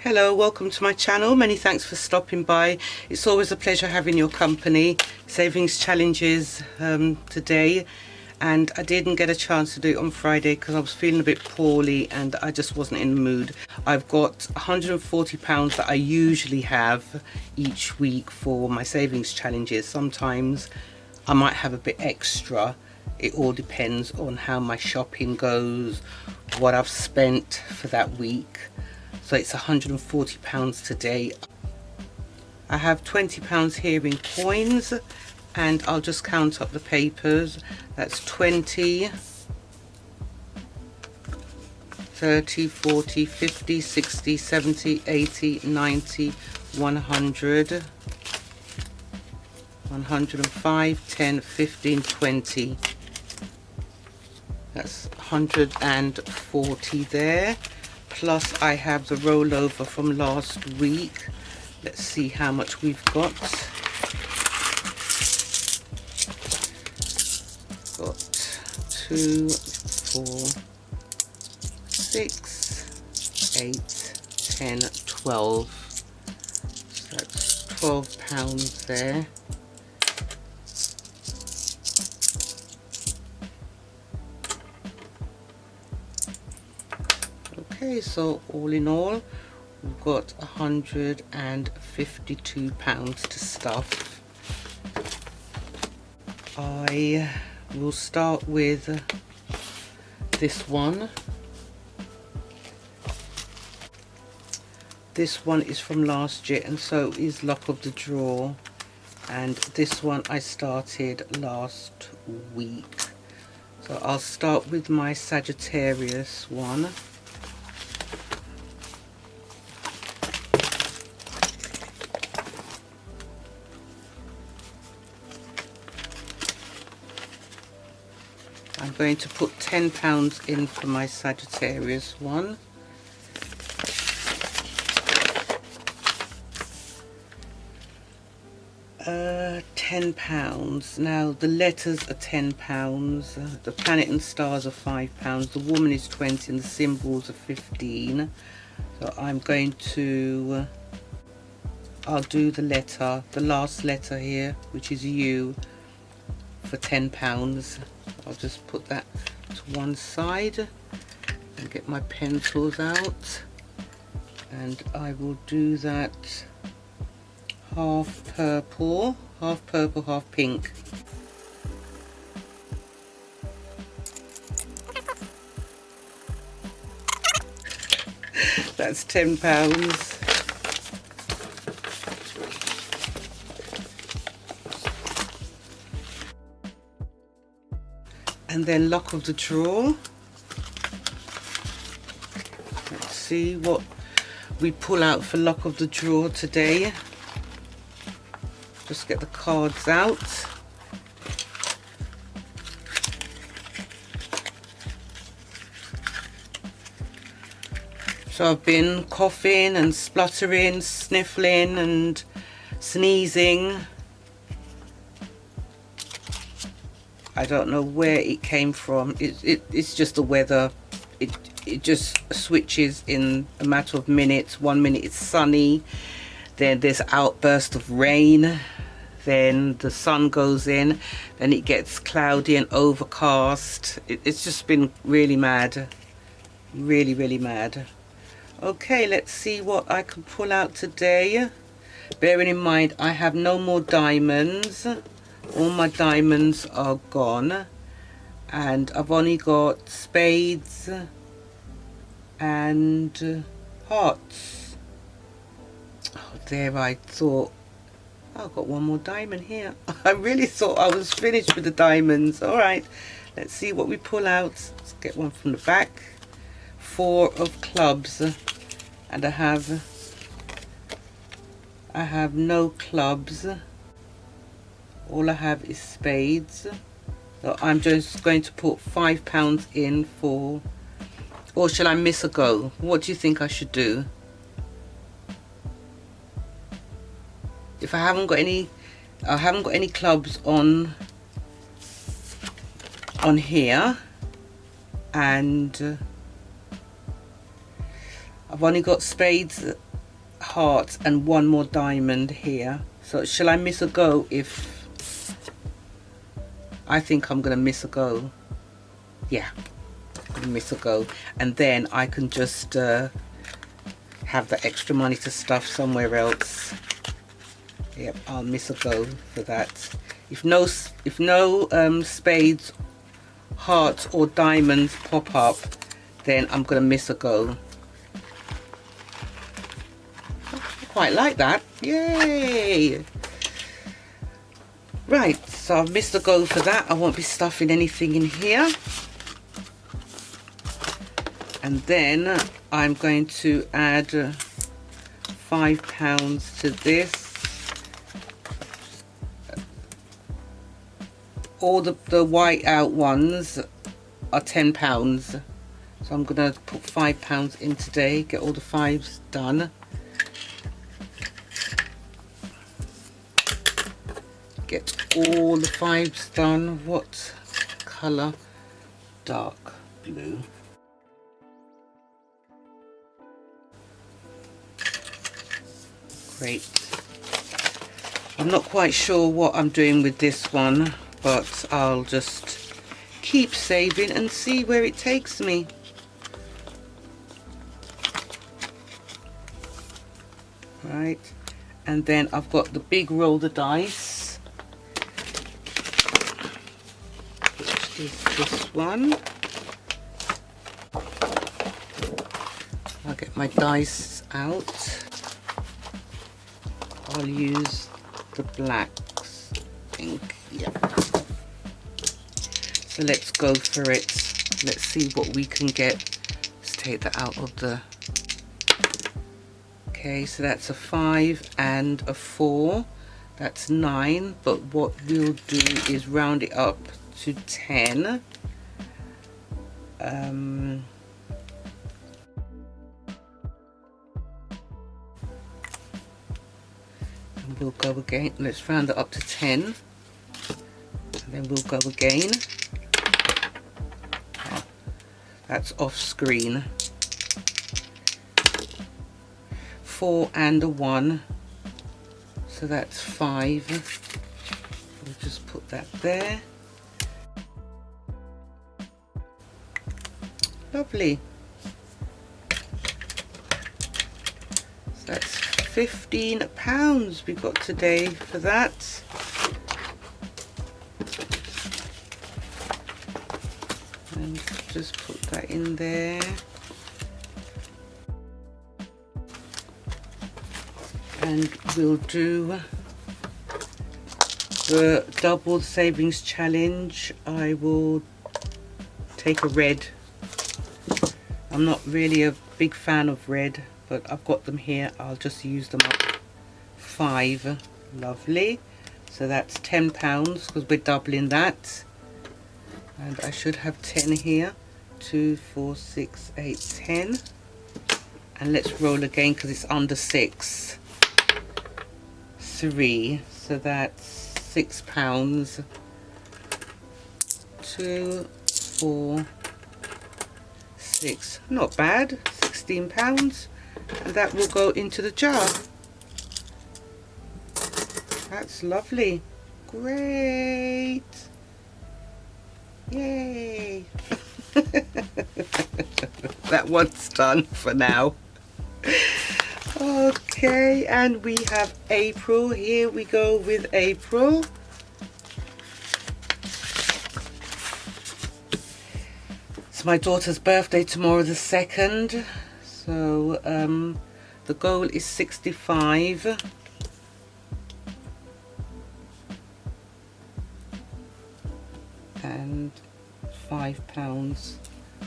Hello, welcome to my channel. Many thanks for stopping by. It's always a pleasure having your company. Savings challenges today, and I didn't get a chance to do it on Friday because I was feeling a bit poorly and I just wasn't in the mood. I've got £140 that I usually have each week for my savings challenges. Sometimes I might have a bit extra. It all depends on how my shopping goes, what I've spent for that week. So it's £140 today. I have £20 here in coins, and I'll just count up the papers. That's 20, 30, 40, 50, 60, 70, 80, 90, 100, 105, 10, 15, 20. That's 140 there. Plus I have the rollover from last week. Let's see how much we've got. Got 2, 4, 6, 8, 10, 12. So that's £12 there. Okay, so all in all, we've got £152 to stuff. I will start with this one. This one is from last year, and so is Luck of the Draw. And this one I started last week. So I'll start with my Sagittarius one. I'm going to put £10 in for my Sagittarius one. £10. Now the letters are £10, the planet and stars are £5, the woman is 20, and the symbols are 15. So I'm going to, I'll do the letter, the last letter here, which is U, for £10. I'll just put that to one side and get my pencils out, and I will do that half purple, half pink. That's £10. And then Luck of the Draw. Let's see what we pull out for Luck of the Draw today. Just get the cards out. So I've been coughing and spluttering, sniffling and sneezing. I don't know where it came from. It's just the weather. It just switches in a matter of minutes. 1 minute it's sunny, then there's an outburst of rain, then the sun goes in, then it gets cloudy and overcast. It's just been really mad, really mad. Okay, let's see what I can pull out today. Bearing in mind I have no more diamonds. All my diamonds are gone, and I've only got spades and hearts. Oh, there, I thought I've got one more diamond here. I really thought I was finished with the diamonds. All right, let's see what we pull out. Let's get one from the back. 4 of clubs, and I have no clubs. All I have is spades. So I'm just going to put £5 in for, or shall I miss a go? What do you think I should do? If I haven't got any clubs on here, and I've only got spades heart and one more diamond here. So shall I miss a go? If I think I'm gonna miss a go. Yeah, I'm gonna miss a go, and then I can just have the extra money to stuff somewhere else. Yep, I'll miss a go for that. If no spades, hearts or diamonds pop up, then I'm gonna miss a go. I quite like that. Yay! Right, so I've missed a go for that. I won't be stuffing anything in here. And then I'm going to add £5 to this. All the white out ones are £10. So I'm going to put £5 in today, get all the fives done. Get all the fives done. What colour? Dark blue. Great. I'm not quite sure what I'm doing with this one, but I'll just keep saving and see where it takes me. Right, and then I've got the big roll the dice, which is this one. I'll get my dice out. I'll use the blacks, I think. Yeah. So let's go for it. Let's see what we can get. Let's take that out of the... Okay, so that's a 5 and a 4. That's 9. But what we'll do is round it up to 10. And we'll go again. Let's round it up to 10. And then we'll go again. Oh, that's off screen. 4 and a 1. So that's 5. We'll just put that there. Lovely. So that's £15 we got today for that. And just put that in there. And we'll do the double savings challenge. I will take a red. I'm not really a big fan of red, but I've got them here. I'll just use them up. 5. Lovely. So that's £10 because we're doubling that. And I should have 10 here. 2, 4, 6, 8, 10. And let's roll again because it's under 6. 3. So that's £6. 2, 4, 6. Not bad. £16. And that will go into the jar. That's lovely. Great. Yay. That one's done for now. Okay, and we have April. Here we go with April. It's my daughter's birthday tomorrow, the 2nd. So the goal is 65. And £5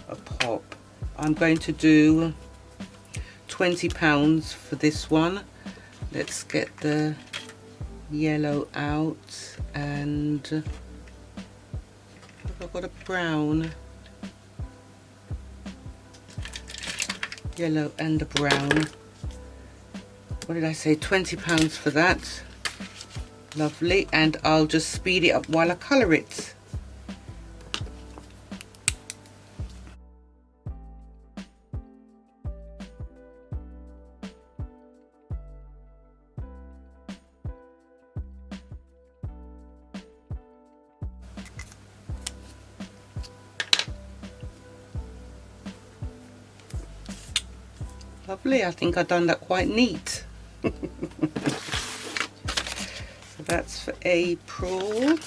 a pop. I'm going to do £20 for this one. Let's get the yellow out, and I've got a brown, yellow and a brown. What did I say? £20 for that. Lovely. And I'll just speed it up while I colour it. Lovely. I think I've done that quite neat. So that's for April.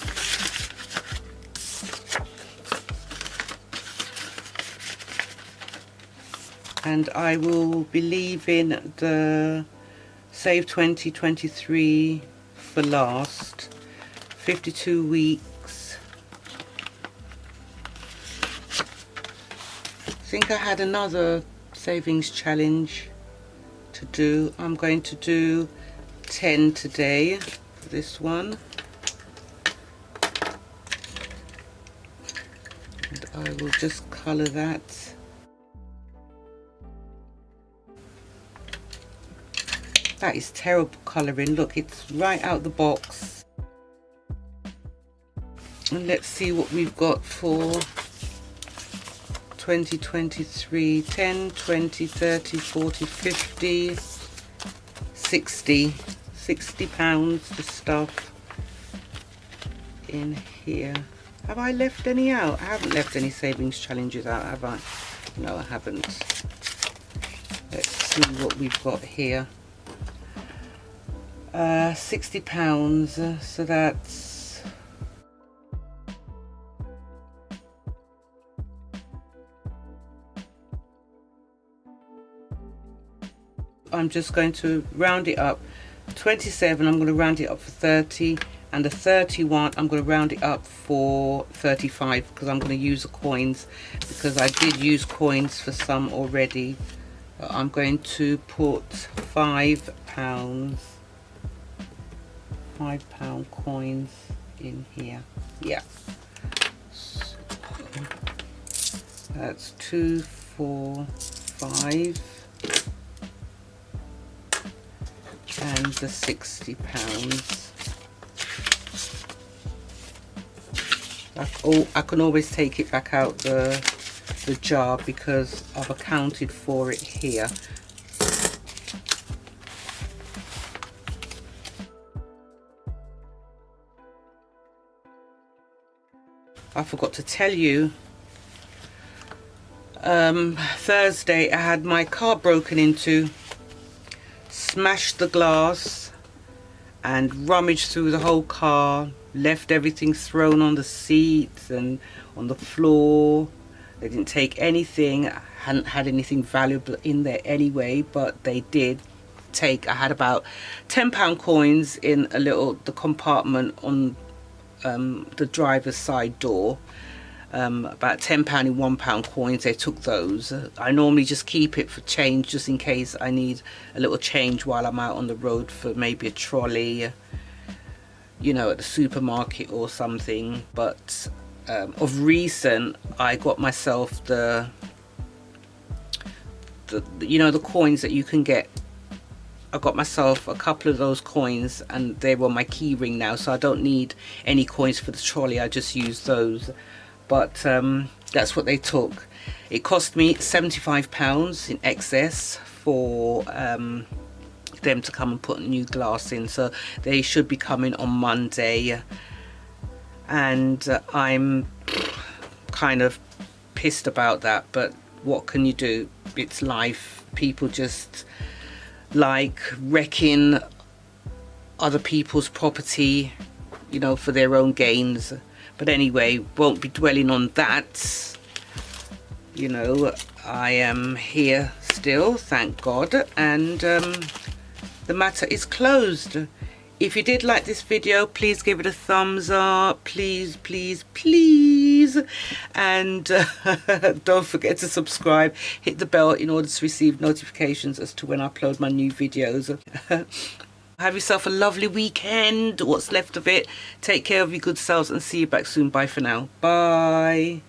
And I will be leaving the Save 2023 for last. 52 weeks. I think I had another savings challenge to do. I'm going to do 10 today for this one. And I will just colour that. That is terrible colouring. Look, it's right out the box. And let's see what we've got for 2023. 10, 20, 30, 40, 50, 60. 60 pounds for stuff in here. Have I left any out? I haven't left any savings challenges out, have I? No, I haven't. Let's see what we've got here. 60 pounds, so that's I'm just going to round it up. 27, I'm going to round it up for 30, and the 31 I'm going to round it up for 35 because I'm going to use the coins, because I did use coins for some already. I'm going to put £5 coins in here. Yeah, so that's 2, 4, 5, and the £60. I can always take it back out the jar because I've accounted for it here. I forgot to tell you, Thursday I had my car broken into, smashed the glass and rummaged through the whole car, left everything thrown on the seats and on the floor. They didn't take anything. I hadn't had anything valuable in there anyway, but they did take, I had about £10 coins in the compartment on the driver's side door. About £10 in £1 coins. They took those. I normally just keep it for change, just in case I need a little change while I'm out on the road for maybe a trolley, you know, at the supermarket or something. But of recent, I got myself the you know, the coins that you can get. I got myself a couple of those coins, and they were my key ring now, so I don't need any coins for the trolley. I just use those. But that's what they took. It cost me £75 in excess for them to come and put new glass in, so they should be coming on Monday. And I'm kind of pissed about that, but what can you do? It's life. People just like wrecking other people's property, you know, for their own gains. But anyway, won't be dwelling on that. You know, I am here still, thank God, and the matter is closed. If you did like this video, please give it a thumbs up, please, please, please. And don't forget to subscribe, hit the bell in order to receive notifications as to when I upload my new videos. Have yourself a lovely weekend, what's left of it. Take care of your good selves and see you back soon. Bye for now. Bye.